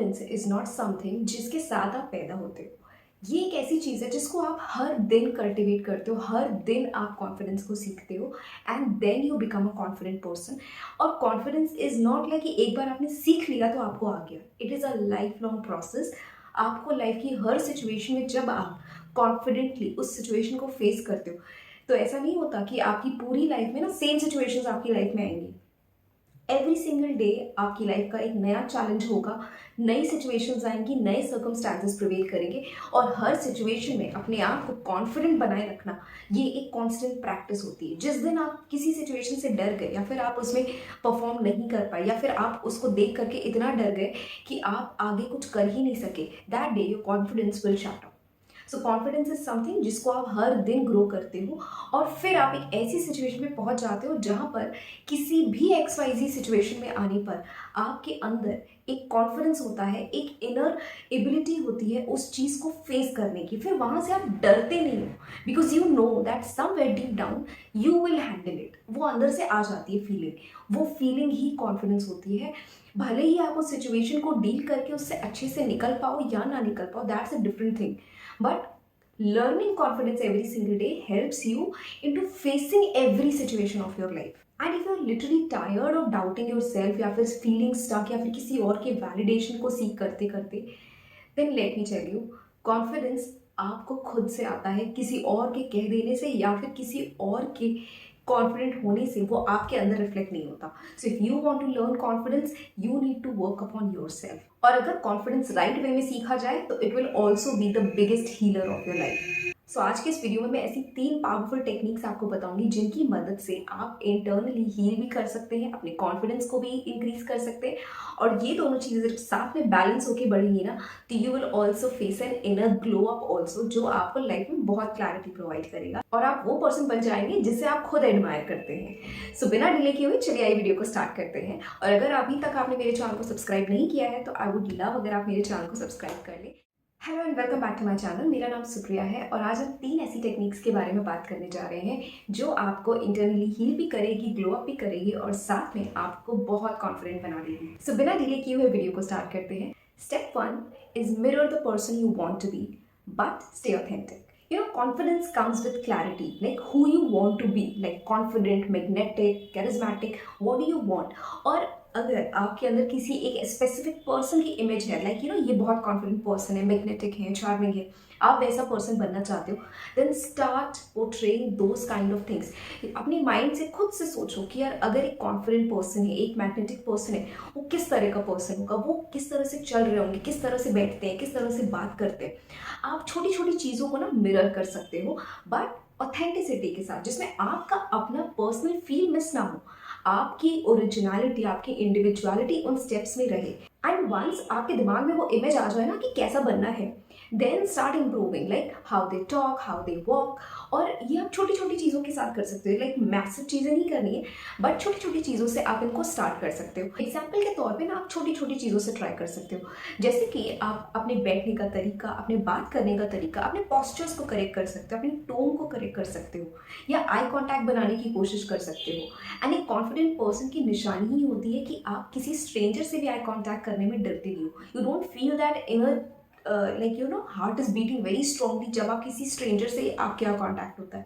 Confidence is not something जिसके साथ आप पैदा होते हो। ये एक ऐसी चीज़ है जिसको आप हर दिन कल्टिवेट करते हो, हर दिन आप कॉन्फिडेंस को सीखते हो and then you become a confident person. और कॉन्फिडेंस इज नॉट लाइक कि एक बार आपने सीख लिया तो आपको आ गया। It is a life long process. आपको लाइफ की हर सिचुएशन में जब आप कॉन्फिडेंटली उस सिचुएशन को फेस करते हो तो ऐसा नहीं होता कि आपकी पूरी लाइफ में ना सेम सिचुएशंस आपकी लाइफ में आएंगी। एवरी सिंगल डे आपकी लाइफ का एक नया चैलेंज होगा, नई सिचुएशंस आएंगी, नए सर्कमस्टांसेस प्रिवेल करेंगे और हर सिचुएशन में अपने आप को कॉन्फिडेंट बनाए रखना ये एक कांस्टेंट प्रैक्टिस होती है। जिस दिन आप किसी सिचुएशन से डर गए या फिर आप उसमें परफॉर्म नहीं कर पाए या फिर आप उसको देख करके इतना डर गए कि आप आगे कुछ कर ही नहीं सके, that day your confidence will shut. So confidence is something जिसको आप हर दिन ग्रो करते हो और फिर आप एक ऐसी सिचुएशन में पहुंच जाते हो जहां पर किसी भी XYZ सिचुएशन में आने पर आपके अंदर एक कॉन्फिडेंस होता है, एक इनर एबिलिटी होती है उस चीज़ को फेस करने की। फिर वहां से आप डरते नहीं हो because you know that somewhere deep down you will handle it. वो अंदर से आ जाती है फीलिंग, वो फीलिंग ही कॉन्फिडेंस होती है। भले ही आप उस सिचुएशन को डील करके उससे अच्छे से निकल पाओ या ना निकल पाओ, that's a different thing, but learning confidence every single day helps you into facing every situation of your life. And if you're literally tired of doubting yourself या फिर feeling stuck या फिर किसी और के validation को सीख करते करते, then let me tell you, confidence आपको खुद से आता है, किसी और के कह देने से या फिर किसी और के कॉन्फिडेंट होने से वो आपके अंदर रिफ्लेक्ट नहीं होता। So if you want to learn confidence you need to work upon yourself. और अगर कॉन्फिडेंस राइट वे में सीखा जाए तो it will also be the biggest healer of your life. So आज के इस वीडियो में मैं ऐसी 3 पावरफुल टेक्निक्स आपको बताऊंगी जिनकी मदद से आप इंटरनली हील भी कर सकते हैं, अपने कॉन्फिडेंस को भी इंक्रीज कर सकते हैं। और ये दोनों चीज़ें जब साथ में बैलेंस होके बढ़ेंगी ना तो you will also face an inner glow up also, जो आपको लाइफ में बहुत क्लैरिटी प्रोवाइड करेगा और आप वो पर्सन बन जाएंगे जिसे आप खुद एडमायर करते हैं। सो बिना डिले किए हुए चलिए आइए वीडियो को स्टार्ट करते हैं। और अगर अभी तक आपने मेरे चैनल को सब्सक्राइब नहीं किया है तो आई वुड लव अगर आप मेरे चैनल को सब्सक्राइब कर लें। Hello and welcome back to my channel. मेरा नाम सुप्रिया है और आज हम 3 ऐसी टेक्निक्स के बारे में बात करने जा रहे हैं जो आपको इंटरनली हील भी करेगी, ग्लो अप भी करेगी और साथ में आपको बहुत कॉन्फिडेंट बना देगी। सो बिना डिले किए हुए वीडियो को स्टार्ट करते हैं। Step 1 is mirror the person you want to be but stay authentic. Confidence comes with clarity, like who you want to be, like confident, magnetic, charismatic, what do you want? और अगर आपके अंदर किसी एक specific person की image है, like ये बहुत कॉन्फिडेंट पर्सन है, मैग्नेटिक है, चार्मिंग है, आप वैसा पर्सन बनना चाहते हो, then start portraying those kind of things. अपने माइंड से खुद से सोचो कि यार अगर एक कॉन्फिडेंट पर्सन है, एक मैग्नेटिक पर्सन है, वो किस तरह का पर्सन होगा, वो किस तरह से चल रहे होंगे, किस तरह से बैठते हैं, किस तरह से बात करते हैं। आप छोटी छोटी चीज़ों को ना मिरर कर सकते हो बट ऑथेंटिसिटी के साथ, जिसमें आपका अपना पर्सनल फील मिस ना हो, आपकी ओरिजिनलिटी, आपकी इंडिविजुअलिटी उन स्टेप्स में रहे। एंड वंस आपके दिमाग में वो इमेज आ जाए ना कि कैसा बनना है, then start improving, like how they talk, how they walk. और ये आप छोटी छोटी चीज़ों के साथ कर सकते हो, लाइक मैसिव चीज़ें नहीं करनी है बट छोटी छोटी चीज़ों से आप इनको स्टार्ट कर सकते हो। एग्जाम्पल के तौर पे ना आप छोटी छोटी चीज़ों से ट्राई कर सकते हो, जैसे कि आप अपने बैठने का तरीका, अपने बात करने का तरीका, अपने पॉस्चर्स को करेक्ट कर सकते हो, अपनी टोन को करेक्ट कर सकते हो या आई कॉन्टैक्ट बनाने की कोशिश कर सकते हो। एंड एक कॉन्फिडेंट पर्सन की निशानी ही होती है कि आप किसी स्ट्रेंजर से भी आई कॉन्टैक्ट करने में डरते नहीं हो। You don't feel that inner heart is beating very strongly जब आप किसी स्ट्रेंजर से आपके यहाँ कॉन्टैक्ट होता है।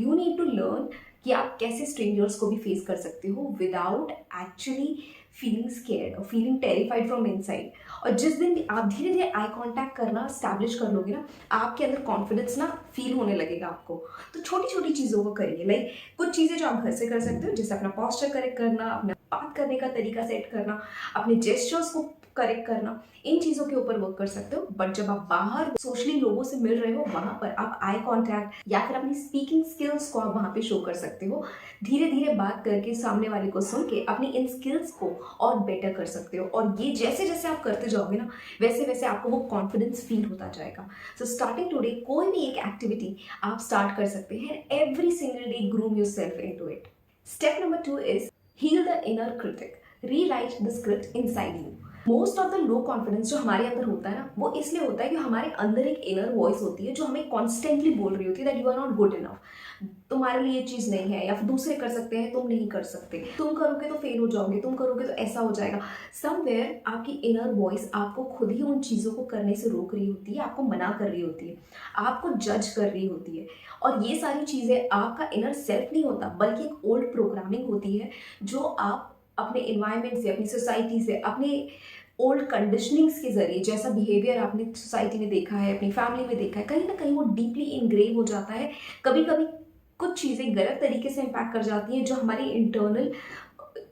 यू नीड टू लर्न कि आप कैसे स्ट्रेंजर्स को भी फेस कर सकते हो विदाउट एक्चुअली फीलिंग स्केयर्ड और फीलिंग टेरिफाइड फ्रॉम इनसाइड। और जिस दिन भी आप धीरे धीरे आई कॉन्टैक्ट करना स्टैब्लिश कर लोगे ना, आपके अंदर कॉन्फिडेंस ना फील होने लगेगा आपको। तो छोटी छोटी चीज़ों को करिए, लाइक कुछ चीज़ें जो आप घर से कर सकते हो, जैसे अपना पॉस्चर करेक्ट करना, अपना बात करने का तरीका सेट करना, अपने जेस्चर्स को करेक्ट करना, इन चीज़ों के ऊपर वर्क कर सकते हो। बट जब आप बाहर सोशली लोगों से मिल रहे हो वहाँ पर आप आई कॉन्टैक्ट या फिर अपनी स्पीकिंग स्किल्स को आप वहाँ पे शो कर सकते हो। धीरे धीरे बात करके सामने वाले को सुन के अपनी इन स्किल्स को और बेटर कर सकते हो। और ये जैसे जैसे आप करते जाओगे ना वैसे वैसे आपको वो कॉन्फिडेंस फील होता जाएगा। सो स्टार्टिंग टुडे कोई भी एक एक्टिविटी आप स्टार्ट कर सकते हैं, every single day groom yourself into it. Step number 2 is heal the inner critic, rewrite the script inside you. Most of the low confidence जो हमारे अंदर होता है ना, वो इसलिए होता है कि हमारे अंदर एक इनर वॉइस होती है जो हमें कॉन्स्टेंटली बोल रही होती है that you are not good enough, तुम्हारे लिए ये चीज़ नहीं है, या फिर दूसरे कर सकते हैं तुम नहीं कर सकते, तुम करोगे तो फेल हो जाओगे, तुम करोगे तो ऐसा हो जाएगा। समवेयर आपकी इनर वॉइस आपको खुद ही उन चीज़ों को करने से रोक रही होती है, आपको मना कर रही होती है, आपको जज कर रही होती है। और ये सारी चीज़ें आपका इनर सेल्फ नहीं होता, बल्कि एक ओल्ड प्रोग्रामिंग होती है जो आप अपने इन्वायरमेंट से, अपनी सोसाइटी से, अपने ओल्ड कंडीशनिंग्स के जरिए, जैसा बिहेवियर आपने सोसाइटी में देखा है, अपनी फैमिली में देखा है, कहीं ना कहीं वो डीपली इनग्रेव हो जाता है। कभी कभी कुछ चीज़ें गलत तरीके से इम्पैक्ट कर जाती हैं जो हमारी इंटरनल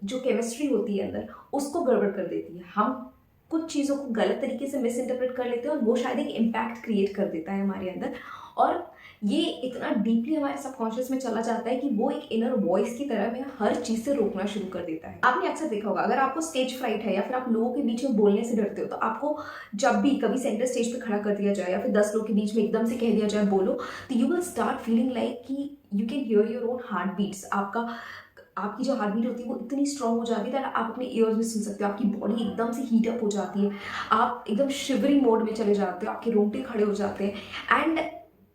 जो केमिस्ट्री होती है अंदर, उसको गड़बड़ कर देती है। हम कुछ चीज़ों को गलत तरीके से मिस इंटरप्रेट कर लेते हैं और वो शायद एक इम्पैक्ट क्रिएट कर देता है हमारे अंदर, और ये इतना डीपली हमारे सबकॉन्शियस में चला जाता है कि वो एक इनर वॉइस की तरह हमें हर चीज़ से रोकना शुरू कर देता है। आपने अक्सर देखा होगा, अगर आपको स्टेज फ्राइट है या फिर आप लोगों के बीच में बोलने से डरते हो, तो आपको जब भी कभी सेंटर स्टेज पे खड़ा कर दिया जाए या फिर 10 लोग के बीच में एकदम से कह दिया जाए बोलो, तो you will start feeling like कि you can hear your own heart beats. आपकी जो हार्ट बीट होती है वो इतनी स्ट्रांग हो जाती है दैट आप अपने ईयर्स में सुन सकते हो, आपकी बॉडी एकदम से हीट अप हो जाती है, आप एकदम शिवरिंग मोड में चले जाते हो, आपके रोंगटे खड़े हो जाते हैं, एंड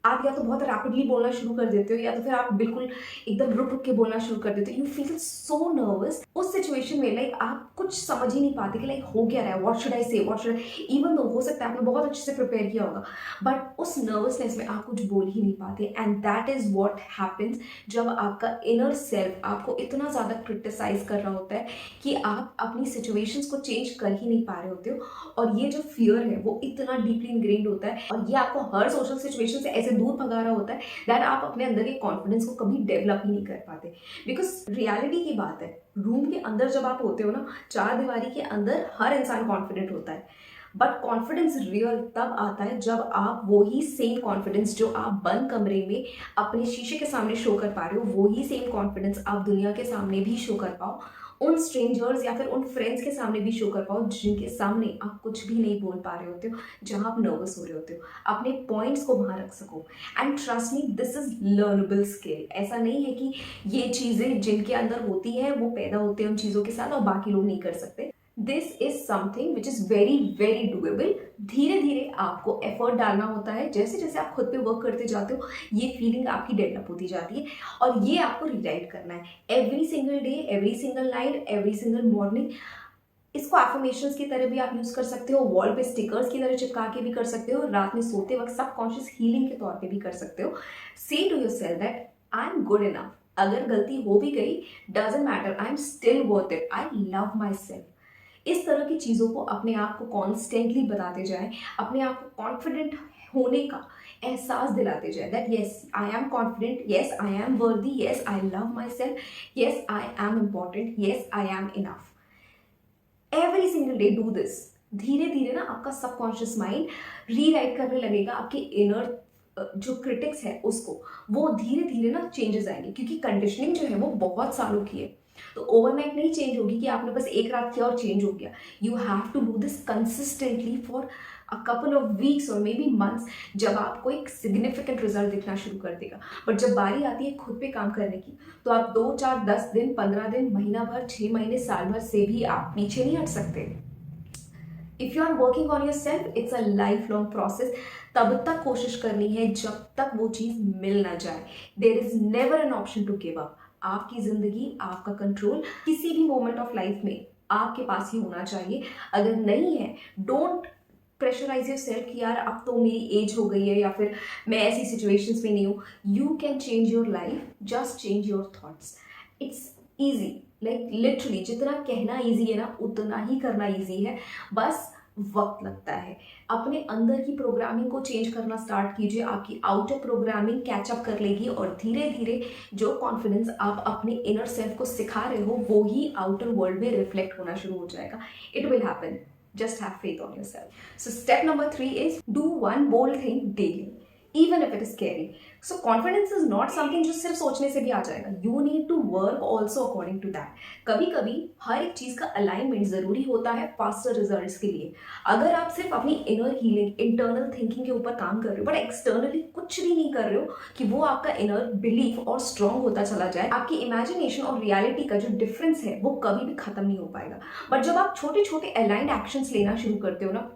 आप या तो बहुत रैपिडली बोलना शुरू कर देते हो या तो फिर आप बिल्कुल एकदम रुक रुक के बोलना शुरू कर देते हो। You feel so nervous. उस सिचुएशन में लाइक आप कुछ समझ ही नहीं पाते कि लाइक हो क्या रहा है, व्हाट शुड आई से, व्हाट शुड इवन दो हो सकता है आपने बहुत अच्छे से प्रिपेयर किया होगा, बट उस नर्वसनेस में आप कुछ बोल ही नहीं पाते। And that is what happens जब आपका इनर सेल्फ आपको इतना ज़्यादा क्रिटिसाइज कर रहा होता है कि आप अपनी सिचुएशंस को चेंज कर ही नहीं पा रहे होते हो। और ये जो फियर है वो इतना डीपली इनग्रेन्ड होता है और ये आपको हर सोशल सिचुएशन से ऐसे दूर भगा रहा होता है दैट आप अपने अंदर के कॉन्फिडेंस को कभी डेवलप ही नहीं कर पाते। बिकॉज रियलिटी की बात है, रूम के अंदर जब आप होते हो ना, चार दीवारी के अंदर हर इंसान कॉन्फिडेंट होता है, बट कॉन्फिडेंस रियल तब आता है जब आप वही सेम कॉन्फिडेंस जो आप बंद कमरे में अपने शीशे के सामने शो कर पा रहे हो, वही सेम कॉन्फिडेंस आप दुनिया के सामने भी शो कर पाओ, उन स्ट्रेंजर्स या फिर उन फ्रेंड्स के सामने भी शो कर पाओ जिनके सामने आप कुछ भी नहीं बोल पा रहे होते हो, जहां आप नर्वस हो रहे होते हो, अपने पॉइंट्स को वहां रख सको। And trust me, this is learnable skill. ऐसा नहीं है कि ये चीज़ें जिनके अंदर होती है वो पैदा होते हैं उन चीज़ों के साथ और बाकी लोग नहीं कर सकते। This is something which is very very doable. धीरे धीरे आपको एफर्ट डालना होता है, जैसे जैसे आप खुद पे वर्क करते जाते हो ये फीलिंग आपकी डेवलप होती जाती है और ये आपको रिराइट करना है every single day, every single night, every single morning. इसको एफर्मेशंस की तरह भी आप यूज कर सकते हो, वॉल पे स्टिकर्स की तरह चिपका के भी कर सकते हो, रात में सोते वक्त सबकॉन्शियस हीलिंग के तौर पे भी कर सकते हो। Say to yourself that I am good enough. अगर गलती हो भी गई, doesn't matter, I am still worth it, I love myself. इस तरह की चीज़ों को अपने आप को कॉन्स्टेंटली बताते जाएं, अपने आप को कॉन्फिडेंट होने का एहसास दिलाते जाए that yes I am confident, yes I am वर्दी, yes I love my self, yes I am important, yes I am enough. Every single day do this. धीरे धीरे ना आपका सबकॉन्शियस माइंड रीराइट करने लगेगा आपके इनर जो क्रिटिक्स है उसको, वो धीरे धीरे ना चेंजेस आएंगे, क्योंकि कंडीशनिंग जो है वो बहुत सालों की है, तो ओवरनाइट नहीं चेंज होगी कि आपने बस एक रात किया और चेंज हो गया। You have to do this consistently for a couple of weeks और मे बी मंथ्स, जब आपको एक सिग्निफिकेंट रिजल्ट दिखना शुरू कर देगा। बट जब बारी आती है खुद पे काम करने की, तो आप 2, 4, 10 दिन, 15 दिन, महीना भर, 6 महीने, साल भर से भी आप पीछे नहीं हट सकते। If you are working on yourself, it's a life long process. तब तक कोशिश करनी है जब तक वो चीज़ मिल ना जाए। There is never an option to give up. आपकी जिंदगी, आपका कंट्रोल किसी भी मोमेंट ऑफ लाइफ में आपके पास ही होना चाहिए। अगर नहीं है, डोंट प्रेशराइज योर सेल्फ कि यार अब तो मेरी एज हो गई है या फिर मैं ऐसी सिचुएशंस में नहीं हूँ। You can change your life, just change your thoughts. It's easy, like literally जितना कहना ईजी है ना, उतना ही करना ईजी है, बस वक्त लगता है। अपने अंदर की प्रोग्रामिंग को चेंज करना स्टार्ट कीजिए, आपकी आउटर प्रोग्रामिंग कैचअप कर लेगी और धीरे धीरे जो कॉन्फिडेंस आप अपने इनर सेल्फ को सिखा रहे हो वो ही आउटर वर्ल्ड में रिफ्लेक्ट होना शुरू हो जाएगा। It will happen, just have faith on yourself. So step number 3 is do one bold thing daily. even if it is scary. So confidence is not something जो सिर्फ सोचने से भी आ जाएगा. You need to work also according to that. कभी कभी हर एक चीज़ का अलाइनमेंट ज़रूरी होता है फास्टर रिजल्ट्स के लिए. अगर आप सिर्फ अपनी इनर हीलिंग, इंटरनल थिंकिंग के ऊपर काम कर रहे हो बट एक्सटर्नली कुछ भी नहीं कर रहे हो कि वो आपका इनर बिलीफ और स्ट्रांग होता चला जाए, आपकी इमेजिनेशन और रियलिटी का जो डिफरेंस है वो कभी भी खत्म नहीं हो पाएगा. बट जब आप छोटे छोटे अलाइंड एक्शंस लेना शुरू करते हो ना,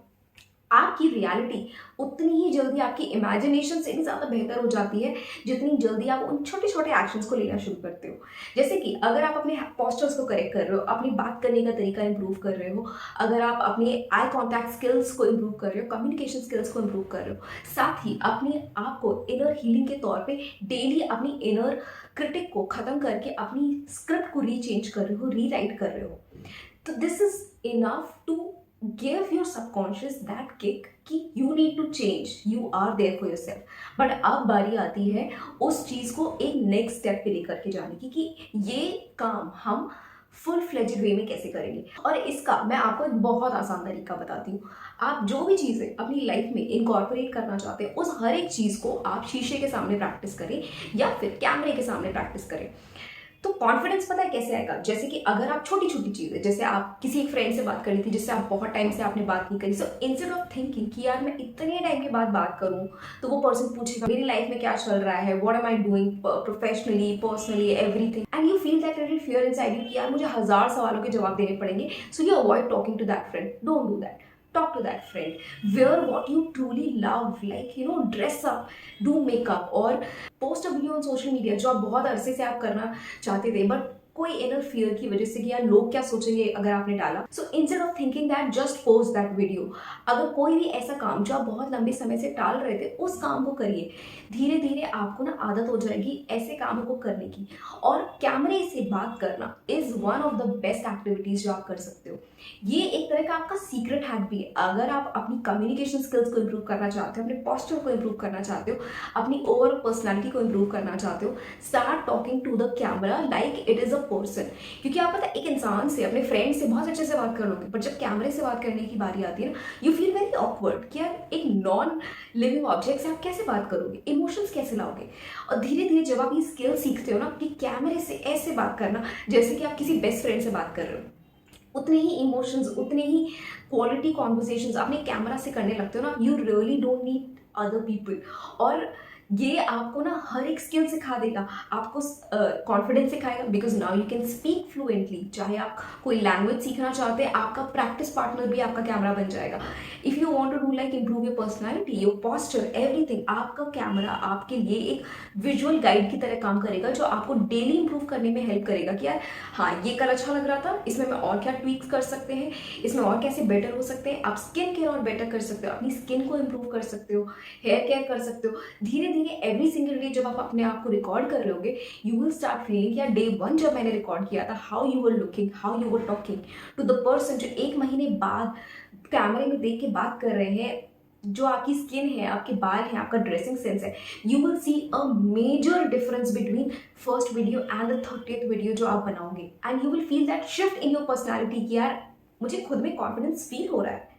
आपकी रियलिटी उतनी ही जल्दी आपकी इमेजिनेशन से भी ज़्यादा बेहतर हो जाती है जितनी जल्दी आप उन छोटे छोटे एक्शंस को लेना शुरू करते हो. जैसे कि अगर आप अपने पोस्चर्स को करेक्ट कर रहे हो, अपनी बात करने का तरीका इंप्रूव कर रहे हो, अगर आप अपने आई कॉन्टैक्ट स्किल्स को इंप्रूव कर रहे हो, कम्युनिकेशन स्किल्स को इंप्रूव कर रहे हो, साथ ही अपने आप को इनर हीलिंग के तौर पे डेली अपनी इनर क्रिटिक को ख़त्म करके अपनी स्क्रिप्ट को रीचेंज कर रहे हो, रीराइट कर रहे हो, तो this is enough to give your subconscious that kick कि you need to change, you are there for yourself. But अब बारी आती है उस चीज़ को एक नेक्स्ट स्टेप पे लेकर के जाने की कि ये काम हम फुल फ्लेज्ड वे में कैसे करेंगे. और इसका मैं आपको एक बहुत आसान तरीका बताती हूँ. आप जो भी चीज़ें अपनी लाइफ में इनकॉर्पोरेट करना चाहते हैं उस हर एक चीज़ को आप शीशे के सामने प्रैक्टिस करें या फिर कैमरे के सामने प्रैक्टिस करें. तो कॉन्फिडेंस पता है कैसे आएगा? जैसे कि अगर आप छोटी छोटी चीज़ें, जैसे आप किसी एक फ्रेंड से बात कर रही थी जिससे आप बहुत टाइम से आपने बात नहीं करी, सो इंस्टेड ऑफ थिंकिंग कि यार मैं इतने टाइम के बाद बात करूं तो वो पर्सन पूछेगा मेरी लाइफ में क्या चल रहा है, what am I doing professionally, personally, everything, and you feel that little fear inside you कि यार मुझे 1000 सवालों के जवाब देने पड़ेंगे. So you avoid talking to that friend. Don't do that. Talk to that friend. Wear what you truly love, like dress up, do makeup, और post a video on social media जो आप बहुत अरसे से आप करना चाहते थे बट कोई इनर फियर की वजह से कि यार लोग क्या सोचेंगे अगर आपने डाला. So instead of thinking that just post that video. अगर कोई भी ऐसा काम जो आप बहुत लंबे समय से टाल रहे थे उस काम को करिए. धीरे धीरे आपको ना आदत हो जाएगी ऐसे कामों को करने की. और कैमरे से बात करना is one of the best activities जो आप कर सकते हो. ये एक तरह का आपका सीक्रेट हैक भी है. अगर आप अपनी कम्युनिकेशन स्किल्स को इंप्रूव करना चाहते हो, अपने पोस्चर को इंप्रूव करना चाहते हो, अपनी ओवरऑल पर्सनैलिटी को इंप्रूव करना चाहते हो, start talking to the camera like it is a person. क्योंकि आप पता है एक इंसान से, अपने फ्रेंड से बहुत अच्छे से बात कर लोगे, बट जब कैमरे से बात करने की बारी आती है ना, यू फील वेरी ऑकवर्ड कि यार एक नॉन लिविंग ऑब्जेक्ट से आप कैसे बात करोगे, इमोशंस कैसे लाओगे. और धीरे धीरे जब आप ये स्किल सीखते हो ना कि कैमरे से ऐसे बात करना जैसे कि आप किसी बेस्ट फ्रेंड से बात कर रहे हो, उतने ही इमोशंस, उतने ही क्वालिटी कॉन्वर्सेशंस अपने कैमरा से करने लगते हो ना, you really don't need other people. और ये आपको ना हर एक स्किल सिखा देगा, आपको कॉन्फिडेंस सिखाएगा because now you can speak fluently. चाहे आप कोई लैंग्वेज सीखना चाहते हैं, आपका प्रैक्टिस पार्टनर भी आपका कैमरा बन जाएगा. If you want to do like improve your personality, your posture, everything, आपका कैमरा आपके लिए एक विजुअल गाइड की तरह काम करेगा जो आपको डेली इंप्रूव करने में हेल्प करेगा कि यार हाँ ये कल अच्छा लग रहा था, इसमें मैं और क्या ट्वीक्स कर सकते हैं, इसमें और कैसे बेटर हो सकते हैं. आप स्किन केयर और बेटर कर सकते हो, अपनी स्किन को इंप्रूव कर सकते हो, हेयर केयर कर सकते हो. धीरे धीरे एवरी सिंगल डे जब आप अपने आप को रिकॉर्ड कर रहे होगे, यू विल स्टार्ट फीलिंग या डे 1 जब मैंने रिकॉर्ड किया था, how you were looking, how you were talking to the person जो 1 महीने बाद कैमरे में देख के बात कर रहे हैं. जो आपकी स्किन है, आपके बाल हैं, आपका ड्रेसिंग सेंस है, you will see a major difference between first video and the 30th video जो आप बनाओगे. And you will feel that shift in your personality कि यार मुझे खुद में कॉन्फिडेंस फील हो रहा है.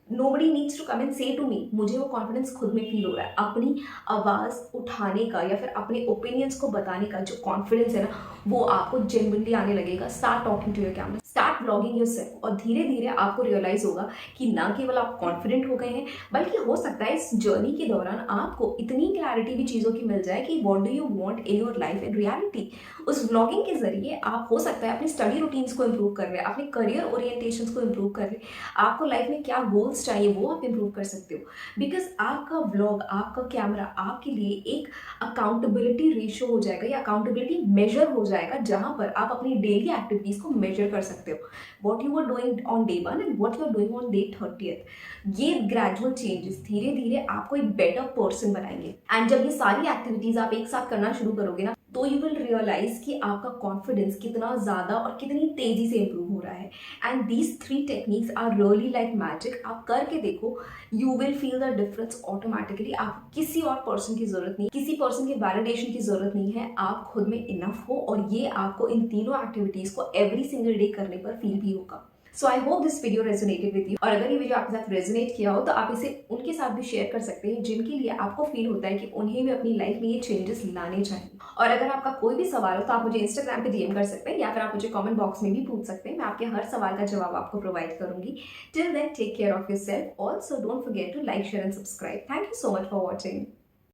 Nobody needs to come and say to me, मुझे वो कॉन्फिडेंस खुद में फील हो रहा है. अपनी आवाज़ उठाने का या फिर अपने ओपिनियंस को बताने का जो कॉन्फिडेंस है ना, वो आपको जेन्युइनली आने लगेगा. Start talking to your camera, start vlogging yourself, और धीरे धीरे आपको रियलाइज होगा कि ना केवल आप कॉन्फिडेंट हो गए हैं बल्कि हो सकता है इस जर्नी के दौरान आपको इतनी क्लैरिटी भी चीज़ों की मिल जाए कि what do you want in your life in reality. उस व्लॉगिंग के जरिए आप हो सकता है अपनी स्टडी रूटीन्स को इंप्रूव कर रहे हैं, अपने करियर ओरिएंटेशंस को इंप्रूव कर रहे हैं, आपको लाइफ में क्या गोल्स चाहिए वो आप इंप्रूव कर सकते हो. बिकॉज आपका व्लॉग, आपका कैमरा आपके लिए एक अकाउंटेबिलिटी रेशियो हो जाएगा या अकाउंटेबिलिटी मेजर हो जाएगा जहां पर आप अपनी डेली एक्टिविटीज को मेजर कर सकते हो. What you are doing on day 1 and what you are doing on day 30th. ये ग्रेजुअल चेंजेस धीरे धीरे आपको एक बेटर पर्सन बनाएंगे. एंड जब ये सारी एक्टिविटीज आप एक साथ करना शुरू करोगे ना, तो यू विल रियलाइज कि आपका कॉन्फिडेंस कितना ज़्यादा और कितनी तेज़ी से इंप्रूव हो रहा है. And these 3 techniques are really like magic. आप करके देखो, you will feel the difference automatically. आप किसी और पर्सन की ज़रूरत नहीं, किसी पर्सन के वैलिडेशन की ज़रूरत नहीं है. आप खुद में इनफ हो और ये आपको इन तीनों एक्टिविटीज़ को एवरी सिंगल डे करने पर फील भी होगा. So I hope this video resonated with you, और अगर ये वीडियो आपके साथ रेजोनेट किया हो तो आप इसे उनके साथ भी शेयर कर सकते हैं जिनके लिए आपको फील होता है कि उन्हें भी अपनी लाइफ में ये चेंजेस लाने चाहिए। और अगर आपका कोई भी सवाल हो तो आप मुझे इंस्टाग्राम पे डीएम कर सकते हैं या फिर आप मुझे कमेंट बॉक्स में भी पूछ सकते हैं। मैं आपके हर सवाल का जवाब आपको प्रोवाइड करूंगी। Till then take care of yourself. Also don't forget to like, share and subscribe. Thank you so much for watching.